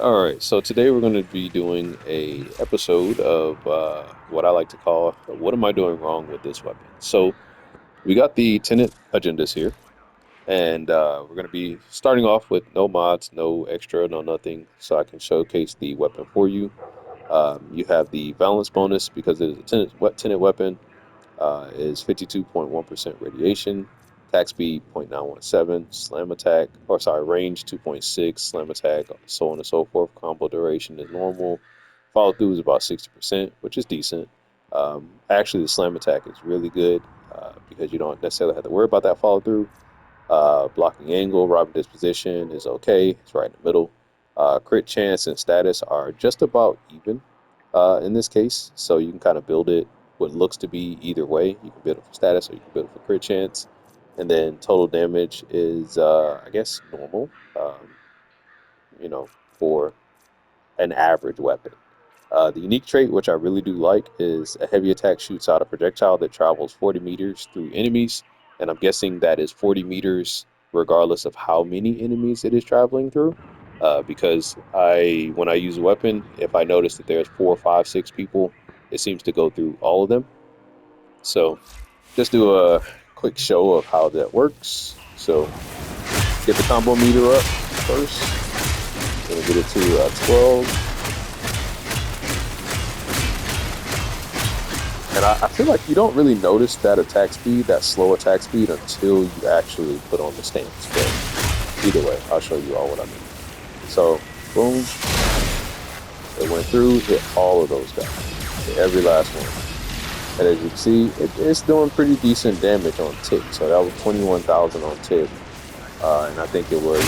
All right, so today we're going to be doing a episode of what I like to call "What am I doing wrong with this weapon?" So we got the Tenet Agendus here, and we're going to be starting off with no mods, no extra, no nothing, so I can showcase the weapon for you. You have the balance bonus because it is a Tenet weapon. Is 52.1% radiation, attack speed 0.917, slam attack, or sorry, range 2.6, slam attack, so on and so forth. Combo duration is normal. Follow through is about 60%, which is decent. Actually, the slam attack is really good because you don't necessarily have to worry about that follow through. Blocking angle, robbing disposition is okay. It's right in the middle. Crit chance and status are just about even in this case, so you can kind of build it what looks to be either way. You can build it for status or you can build it for crit chance. And then total damage is, I guess, normal, you know, for an average weapon. The unique trait, which I really do like, is a heavy attack shoots out a projectile that travels 40 meters through enemies. And I'm guessing that is 40 meters regardless of how many enemies it is traveling through. Because when I use a weapon, if I notice that there's four, five, six people, it seems to go through all of them. So just do a quick show of how that works. So get the combo meter up first. Gonna get it to 12. And I feel like you don't really notice that attack speed, that slow attack speed, until you actually put on the stance. But either way, I'll show you all what I mean. So, boom, it went through, hit all of those guys, hit every last one. And as you can see, it's doing pretty decent damage on tick. So that was 21,000 on tick, and I think it was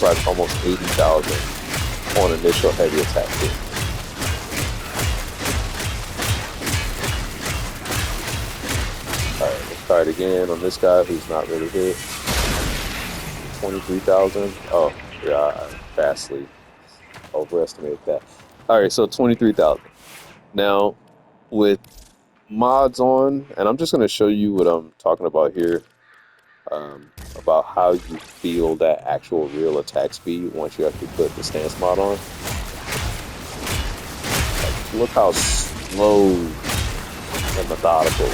like almost 80,000 on initial heavy attack hit. All right, let's try it again on this guy who's not really hit. 23,000. Oh, yeah, I vastly overestimated that. All right, so 23,000. Now, with mods on, and I'm just going to show you what I'm talking about here about how you feel that actual real attack speed once you actually put the stance mod on. Like, look how slow and methodical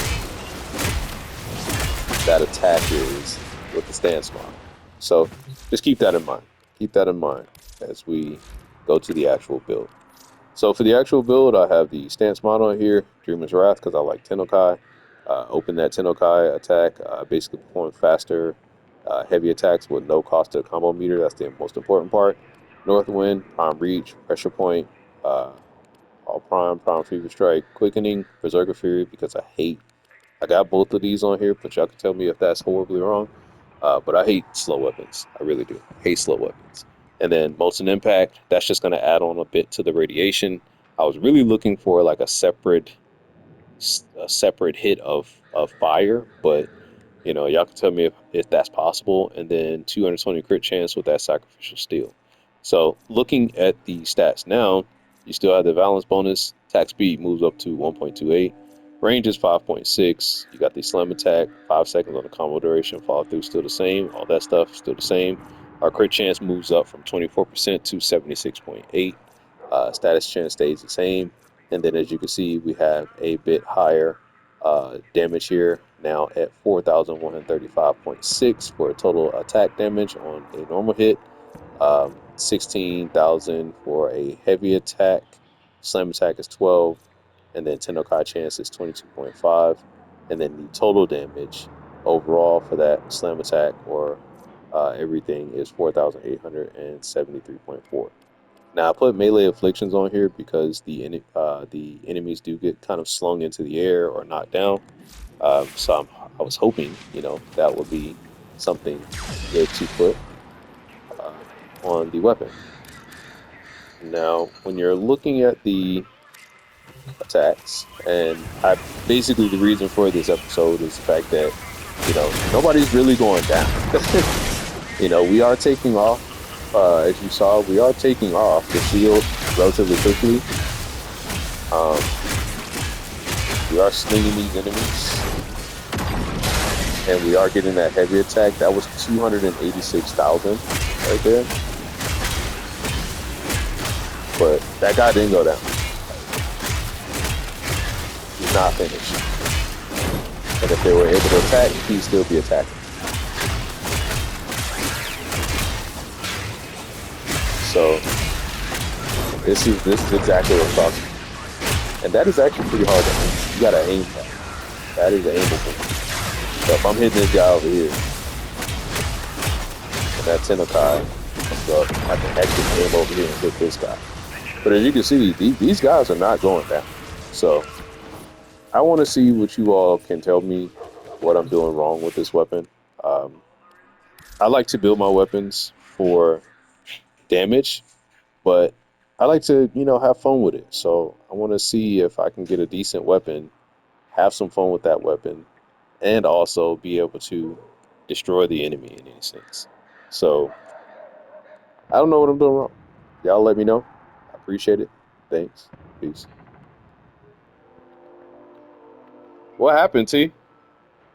that attack is with the stance mod. So just keep that in mind. Keep that in mind as we go to the actual build. So for the actual build, I have the stance mod on here, Dreamer's Wrath, because I like Tennokai. Open that Tennokai attack, basically perform faster, heavy attacks with no cost to the combo meter. That's the most important part. North Wind, Prime Reach, Pressure Point, uh, All Prime Fever Strike, Quickening, Berserker Fury, because I got both of these on here, but y'all can tell me if that's horribly wrong. But I hate slow weapons. I really do. Hate slow weapons. And then Molten Impact, that's just going to add on a bit to the radiation. I was really looking for like a separate hit of fire, but y'all can tell me if that's possible. And then 220 crit chance with that sacrificial steel. So looking at the stats now, you still have the balance bonus. Attack speed moves up to 1.28. Range is 5.6. You got the slam attack, 5 seconds on the combo duration. Follow through still the same. All that stuff still the same. Our crit chance moves up from 24% to 76.8. Status chance stays the same. And then as you can see, we have a bit higher damage here now at 4,135.6 for a total attack damage on a normal hit. 16,000 for a heavy attack. Slam attack is 12. And then Tennokai chance is 22.5. And then the total damage overall for that slam attack or everything is 4,873.4. Now I put melee afflictions on here because the enemies do get kind of slung into the air or knocked down. I was hoping that would be something good to put uh, on the weapon. Now, when you're looking at the attacks, and I basically the reason for this episode is the fact that nobody's really going down. We are taking off. As you saw, we are taking off the shield relatively quickly. Um, we are slinging these enemies, and we are getting that heavy attack. That was 286,000 right there. But that guy didn't go down. He's not finished. And if they were able to attack, he'd still be attacking. So this is exactly what I'm talking about. And that is actually pretty hard to aim. You gotta aim that. That is the aimable. So if I'm hitting this guy over here, and that Tenet comes up, I can actually aim over here and hit this guy. But as you can see, these guys are not going down. So I want to see what you all can tell me what I'm doing wrong with this weapon. Um, I like to build my weapons for damage, but I like to, have fun with it. So I want to see if I can get a decent weapon, have some fun with that weapon, and also be able to destroy the enemy in any sense. So I don't know what I'm doing wrong. Y'all let me know. I appreciate it. Thanks. Peace. What happened, T?